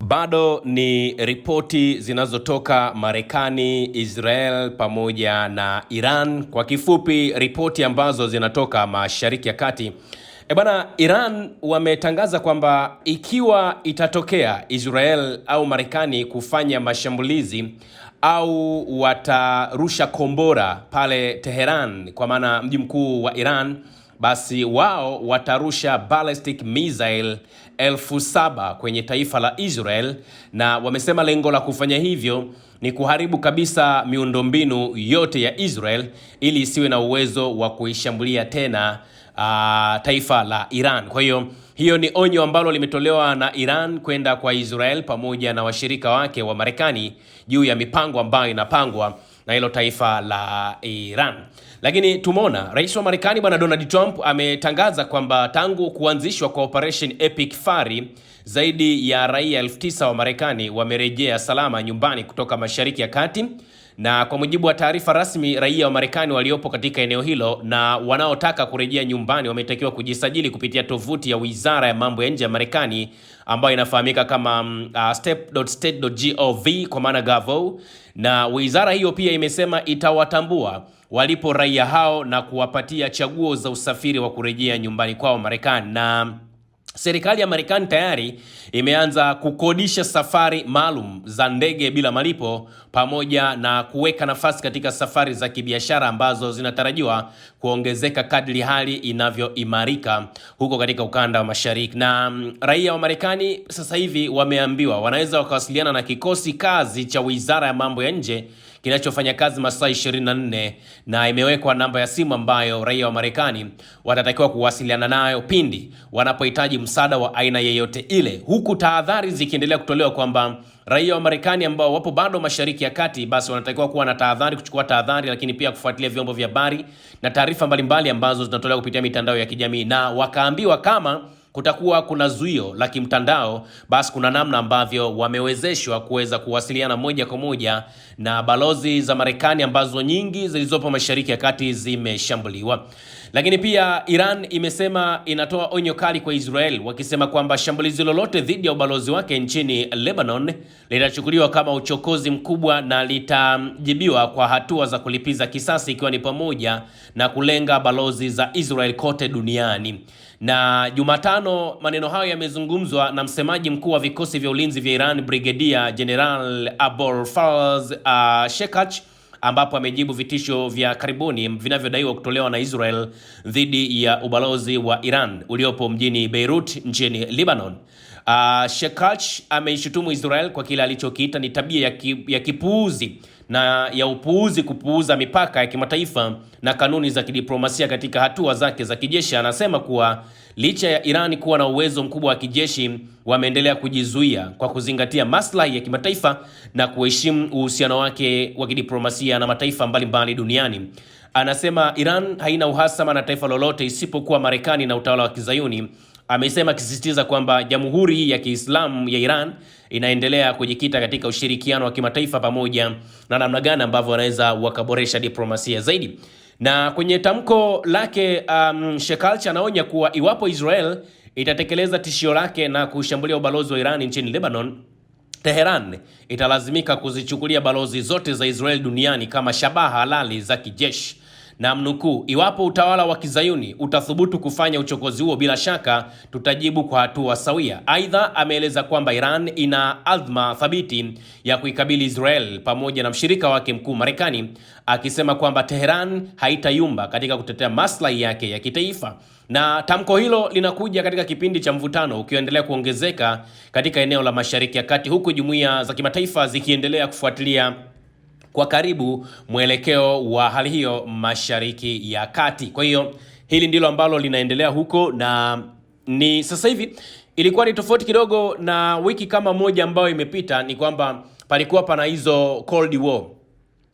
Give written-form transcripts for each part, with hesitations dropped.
Bado ni ripoti zinazotoka Marekani, Israel pamoja na Iran. Kwa kifupi, ripoti ambazo zinatoka Mashariki ya Kati. Iran wametangaza kwamba ikiwa itatokea Israel au Marekani kufanya mashambulizi au watarusha kombora pale Tehran, kwa maana mji mkuu wa Iran, basi wao watarusha ballistic missile 7,000 kwenye taifa la Israel, na wamesema lengo la kufanya hivyo ni kuharibu kabisa miundombinu yote ya Israel ili isiwe na uwezo wa kuishambulia tena taifa la Iran. Kwa hiyo ni onyo ambalo limetolewa na Iran kwenda kwa Israel pamoja na washirika wake wa Marekani juu ya mipango ambayo inapangwa na hilo taifa la Iran. Lakini tumeona rais wa Marekani bwana Donald Trump ametangaza kwamba tangu kuanzishwa kwa Operation Epic Fury, zaidi ya raia 9,000 wa Marekani wamerejea salama nyumbani kutoka Mashariki ya Kati. Na kwa mujibu wa taarifa rasmi, raia wa Marekani waliopo katika eneo hilo na wanaotaka kurejea nyumbani wametakiwa kujisajili kupitia tovuti ya Wizara ya Mambo ya Nje ya Marekani ambayo inafahamika kama step.state.gov kwa maana gavo, na wizara hiyo pia imesema itawatambua walipo raia hao na kuwapatia chaguo za usafiri wa kurejea nyumbani kwao Marekani. Na serikali ya Marekani tayari imeanza kukodisha safari maalum za ndege bila malipo pamoja na kuweka nafasi katika safari za kibiashara ambazo zinatarajiwa kuongezeka kadri hali inavyoimarika huko katika ukanda wa Mashariki. Na raia wa Marekani sasa hivi wameambiwa wanaweza wakawasiliana na kikosi kazi cha Wizara ya Mambo ya Nje kinachofanya kazi masaa 24, na imewekwa namba ya simu ambayo raia wa Marekani watatakiwa kuwasiliana nayo pindi wanapohitaji msaada wa aina yeyote ile, huku tahadhari zikiendelea kutolewa kwamba raia wa Marekani ambao wapo bado Mashariki ya Kati basi wanatakiwa kuwa na tahadhari, kuchukua tahadhari, lakini pia kufuatilia vyombo vya habari na taarifa mbalimbali ambazo zinatolewa kupitia mitandao ya kijamii. Na wakaambiwa kama kutakuwa kuna zuio la kimtandao, basi kuna namna ambavyo wamewezeshwa kuweza kuwasiliana moja kwa moja na balozi za Marekani ambazo nyingi zilizopo Mashariki ya Kati zimeshambuliwa. Lakini pia Iran imesema inatoa onyo kali kwa Israel, wakisema kwamba shambulizi lolote dhidi ya ubalozi wake nchini Lebanon litachukuliwa kama uchokozi mkubwa na litajibiwa kwa hatua za kulipiza kisasi, ikiwa ni pamoja na kulenga balozi za Israel kote duniani. Na Jumatano maneno hayo yamezungumzwa na msemaji mkuu wa vikosi vya ulinzi vya Iran, Brigadier General Abolfazl Shekach, ambapo amejibu vitisho vya karibuni vinavyodaiwa kutolewa na Israel dhidi ya ubalozi wa Iran uliopo mjini Beirut nchini Lebanon. Shekach ameishutumu Israel kwa kile alichokiita ni tabia ya kipuuzi na ya upuuzi kupuuza mipaka ya kimataifa na kanuni za kidiplomasia katika hatua zake za kijeshi. Anasema kuwa licha ya Iran kuwa na uwezo mkubwa wa kijeshi, wameendelea kujizuia kwa kuzingatia maslahi ya kimataifa na kuheshimu uhusiano wake wa kidiplomasia na mataifa mbalimbali duniani. Anasema Iran haina uhasama na taifa lolote isipokuwa Marekani na utawala wa Kizayuni. Amesema akisisitiza kwamba Jamhuri ya Kiislamu ya Iran inaendelea kujikita katika ushirikiano wa kimataifa pamoja na namna gani ambavyo wanaweza wakaboresha diplomasia zaidi. Na kwenye tamko lake Shekach anaonya kuwa iwapo Israel itatekeleza tishio lake na kushambulia ubalozi wa Iran nchini Lebanon, Tehran italazimika kuzichukulia balozi zote za Israel duniani kama shabaha halali za kijeshi. Na mnukuu, iwapo utawala wa Kizayuni utathubutu kufanya uchokozi huo, bila shaka tutajibu kwa hatua sawia. Aidha, ameeleza kwamba Iran ina azma thabiti ya kuikabili Israel pamoja na mshirika wake mkuu Marekani, akisema kwamba Tehran haitayumba katika kutetea maslahi yake ya kitaifa. Na tamko hilo linakuja katika kipindi cha mvutano ukiendelea kuongezeka katika eneo la Mashariki ya Kati, huku jumuiya za kimataifa zikiendelea kufuatilia kwa karibu mwelekeo wa hali hiyo Mashariki ya Kati. Kwa hiyo hili ndilo ambalo linaendelea huko, na ni sasa hivi ilikuwa ni tofauti kidogo na wiki kama moja ambayo imepita. Ni kwamba palikuwa pana hizo Cold War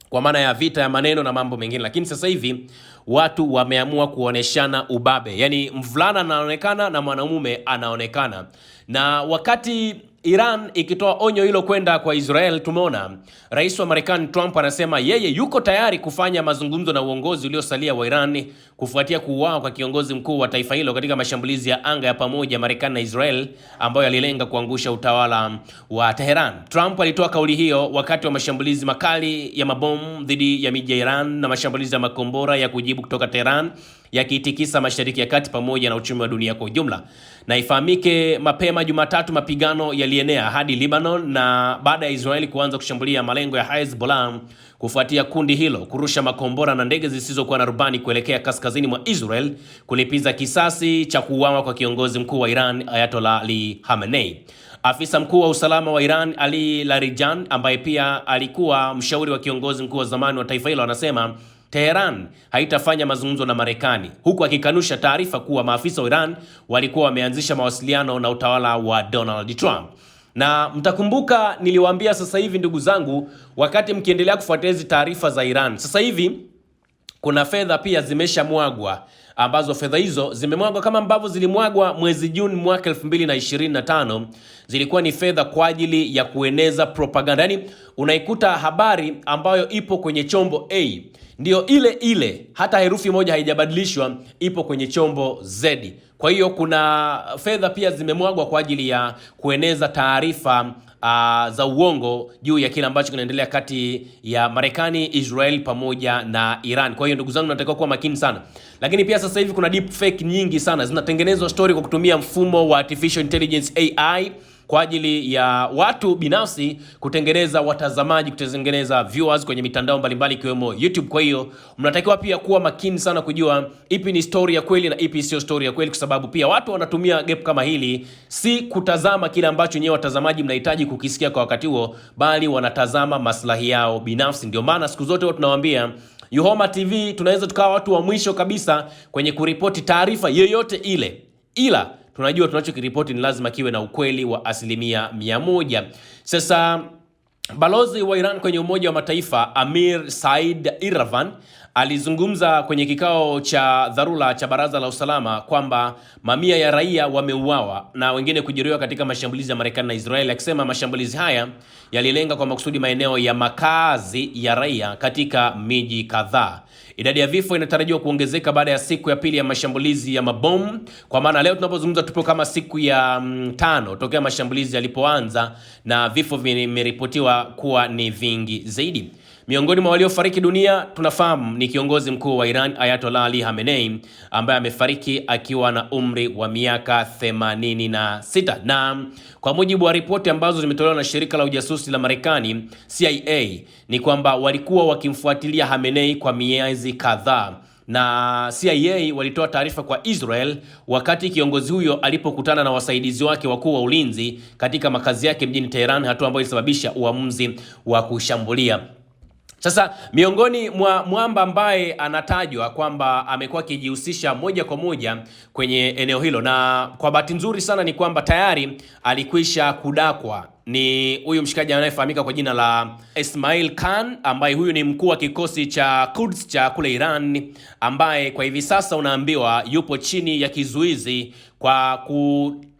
kwa maana ya vita ya maneno na mambo mengine, lakini sasa hivi watu wameamua kuoneshana ubabe, yani mvulana anaonekana na mwanamume anaonekana. Na wakati Iran ikitoa onyo hilo kwenda kwa Israel, tumeona rais wa Marekani Trump anasema yeye yuko tayari kufanya mazungumzo na uongozi uliosalia wa Iran kufuatia kuuawa kwa kiongozi mkuu wa taifa hilo katika mashambulizi ya anga ya pamoja Marekani na Israel ambayo yalilenga kuangusha utawala wa Tehran. Trump alitoa kauli hiyo wakati wa mashambulizi makali ya mabomu dhidi ya miji ya Iran na mashambulizi ya makombora ya kujibu kutoka Tehran yakiitikisa Mashariki ya Kati pamoja na uchumi wa dunia kwa ujumla. Na ifahamike mapema Jumatatu mapigano yalienea hadi Lebanon na baada ya Israeli kuanza kushambulia malengo ya Hezbollah kufuatia kundi hilo kurusha makombora na ndege zisizokuwa na rubani kuelekea kaskazini mwa Israel kulipiza kisasi cha kuuawa kwa kiongozi mkuu wa Iran Ayatollah Ali Khamenei. Afisa mkuu wa usalama wa Iran Ali Larijani ambaye pia alikuwa mshauri wa kiongozi mkuu wa zamani wa taifa hilo anasema Tehran haitafanya mazungumzo na Marekani, huku akikanusha taarifa kuwa maafisa wa Iran walikuwa wameanzisha mawasiliano na utawala wa Donald Trump. Na mtakumbuka niliwaambia sasa hivi ndugu zangu, wakati mkiendelea kufuatilia hizi taarifa za Iran, sasa hivi kuna fedha pia zimeshamwagwa, ambazo fedha hizo zimemwagwa kama ambavyo zilimwagwa mwezi Juni mwaka 2025. Zilikuwa ni fedha kwa ajili ya kueneza propaganda. Yani unaikuta habari ambayo ipo kwenye chombo A ndio ile ile, hata herufi moja haijabadilishwa, ipo kwenye chombo Z. Kwa hiyo kuna fedha pia zimemwagwa kwa ajili ya kueneza taarifa za uongo juu ya kile ambacho kinaendelea kati ya Marekani, Israel pamoja na Iran. Kwa hiyo ndugu zangu, natakiwa kuwa makini sana. Lakini pia sasa hivi kuna deep fake nyingi sana zinatengenezwa story kwa kutumia mfumo wa artificial intelligence AI kwa ajili ya watu binafsi kutengeneza watazamaji, kutengeneza viewers kwenye mitandao mbalimbali ikiwemo YouTube. Kwa hiyo mnatakiwa pia kuwa makini sana kujua ipi ni story ya kweli na ipi sio story ya kweli, kwa sababu pia watu wanatumia gap kama hili si kutazama kile ambacho nyewe watazamaji mnahitaji kukisikia kwa wakati huo, bali wanatazama maslahi yao binafsi. Ndio maana siku zote watu tunawaambia Yuhoma TV tunaweza tukawa watu wa mwisho kabisa kwenye kuripoti taarifa yoyote ile, ila tunajua tunachokiripoti ni lazima kiwe na ukweli wa 100%. Sasa balozi wa Iran kwenye Umoja wa Mataifa Amir Said Iravan alizungumza kwenye kikao cha dharura cha Baraza la Usalama kwamba mamia ya raia wameuawa na wengine kujeruhiwa katika mashambulizi ya Marekani na Israeli, akisema mashambulizi haya yalilenga kwa makusudi maeneo ya makazi ya raia katika miji kadhaa. Idadi ya vifo inatarajiwa kuongezeka baada ya siku ya pili ya mashambulizi ya mabomu, kwa maana leo tunapozungumza tupo kama siku ya 5 tokea mashambulizi yalipoanza, na vifo vimeripotiwa kuwa ni vingi zaidi. Miongoni mwa waliofariki dunia tunafahamu ni kiongozi mkuu wa Iran Ayatollah Ali Khamenei ambaye amefariki akiwa na umri wa miaka 86. Na kwa mujibu wa ripoti ambazo zimetolewa na shirika la ujasusi la Marekani CIA ni kwamba walikuwa wakimfuatilia Khamenei kwa miezi kadhaa, na CIA walitoa taarifa kwa Israel wakati kiongozi huyo alipokutana na wasaidizi wake wakuu wa ulinzi katika makazi yake mjini Tehran, hatua ambayo ilisababisha uamuzi wa kushambulia. Sasa miongoni mwa mwamba ambaye anatajwa kwamba amekuwa akijihusisha moja kwa moja kwenye eneo hilo, na kwa bahati nzuri sana ni kwamba tayari alikwisha kudakwa, ni huyu mshikaji anayefahamika kwa jina la Ismail Khan, ambaye huyu ni mkuu wa kikosi cha Quds cha kule Iran, ambaye kwa hivi sasa unaambiwa yupo chini ya kizuizi kwa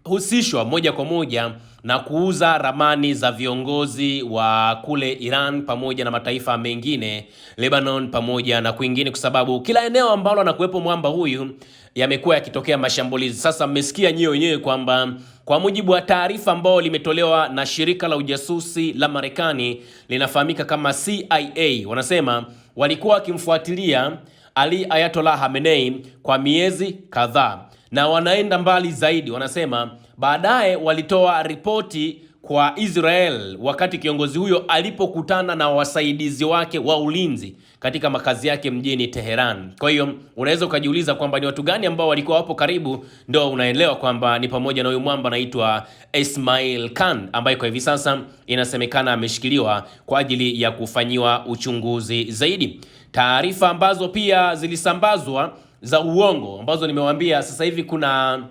kuhusishwa moja kwa moja na kuuza ramani za viongozi wa kule Iran pamoja na mataifa mengine, Lebanon pamoja na kwingine, kwa sababu kila eneo ambalo anakuwepo mwamba huyu yamekuwa yakitokea mashambulizi. Sasa mmesikia nyewe wenyewe kwamba kwa mujibu wa taarifa ambayo limetolewa na shirika la ujasusi la Marekani linafahamika kama CIA, wanasema walikuwa wakimfuatilia Ali Ayatollah Khamenei kwa miezi kadhaa, na wanaenda mbali zaidi, wanasema baadaye walitoa ripoti kwa Israel wakati kiongozi huyo alipokutana na wasaidizi wake wa ulinzi katika makazi yake mjini Tehran. Kwa hiyo unaweza ukajiuliza kwamba ni watu gani ambao walikuwa wapo karibu, ndio unaelewa kwamba ni pamoja na huyu mwamba anaitwa Ismail Khan, ambaye kwa hivi sasa inasemekana ameshikiliwa kwa ajili ya kufanyiwa uchunguzi zaidi. Taarifa ambazo pia zilisambazwa za uongo ambazo nimewaambia sasa hivi kuna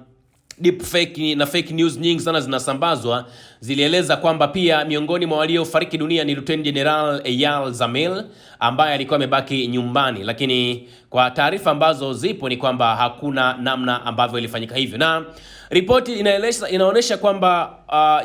deep fake na fake news nyingi sana zinasambazwa, zilieleza kwamba pia miongoni mwa waliofariki dunia ni Lieutenant General Eyal Zamil ambaye alikuwa amebaki nyumbani, lakini kwa taarifa ambazo zipo ni kwamba hakuna namna ambavyo ilifanyika hivyo. Na ripoti inaonyesha kwamba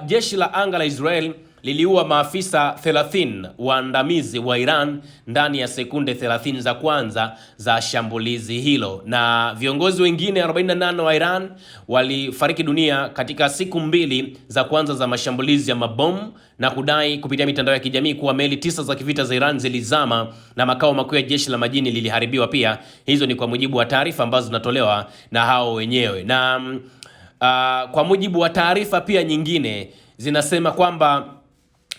jeshi la anga la Israel liliua maafisa 30 waandamizi wa Iran ndani ya sekunde 30 za kwanza za shambulizi hilo, na viongozi wengine 48 wa Iran walifariki dunia katika siku mbili za kwanza za mashambulizi ya mabomu, na kudai kupitia mitandao ya kijamii kuwa meli 9 za kivita za Iran zilizama na makao makuu ya jeshi la majini liliharibiwa pia. Hizo ni kwa mujibu wa taarifa ambazo zinatolewa na hao wenyewe. Na kwa mujibu wa taarifa pia nyingine zinasema kwamba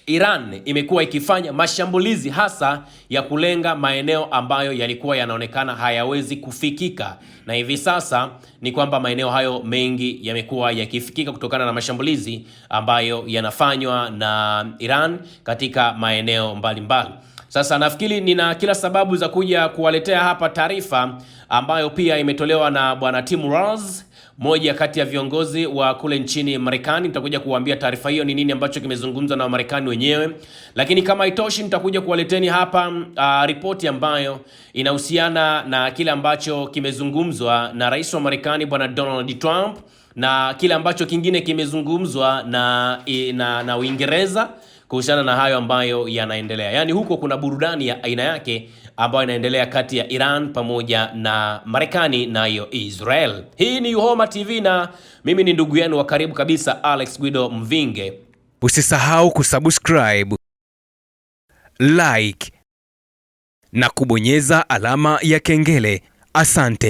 Iran imekuwa ikifanya mashambulizi hasa ya kulenga maeneo ambayo yalikuwa yanaonekana hayawezi kufikika, na hivi sasa ni kwamba maeneo hayo mengi yamekuwa yakifikika kutokana na mashambulizi ambayo yanafanywa na Iran katika maeneo mbalimbali. Sasa nafikiri nina kila sababu za kuja kuwaletea hapa taarifa ambayo pia imetolewa na bwana Tim Walz, moja kati ya viongozi wa kule nchini Marekani. Nitakuja kuambia taarifa hiyo ni nini ambacho kimezungumzwa na Marekani wenyewe, lakini kama itoshi nitakuja kuwaleteni hapa ripoti ambayo inahusiana na kile ambacho kimezungumzwa na rais wa Marekani bwana Donald Trump, na kile ambacho kingine kimezungumzwa na Uingereza kuhusiana na hayo ambayo yanaendelea. Yaani huko kuna burudani ya aina yake ambayo inaendelea kati ya Iran pamoja na Marekani na hiyo Israel. Hii ni Uhoma TV na mimi ni ndugu yenu wa karibu kabisa Alex Guido Mvinge. Usisahau kusubscribe, like na kubonyeza alama ya kengele. Asante.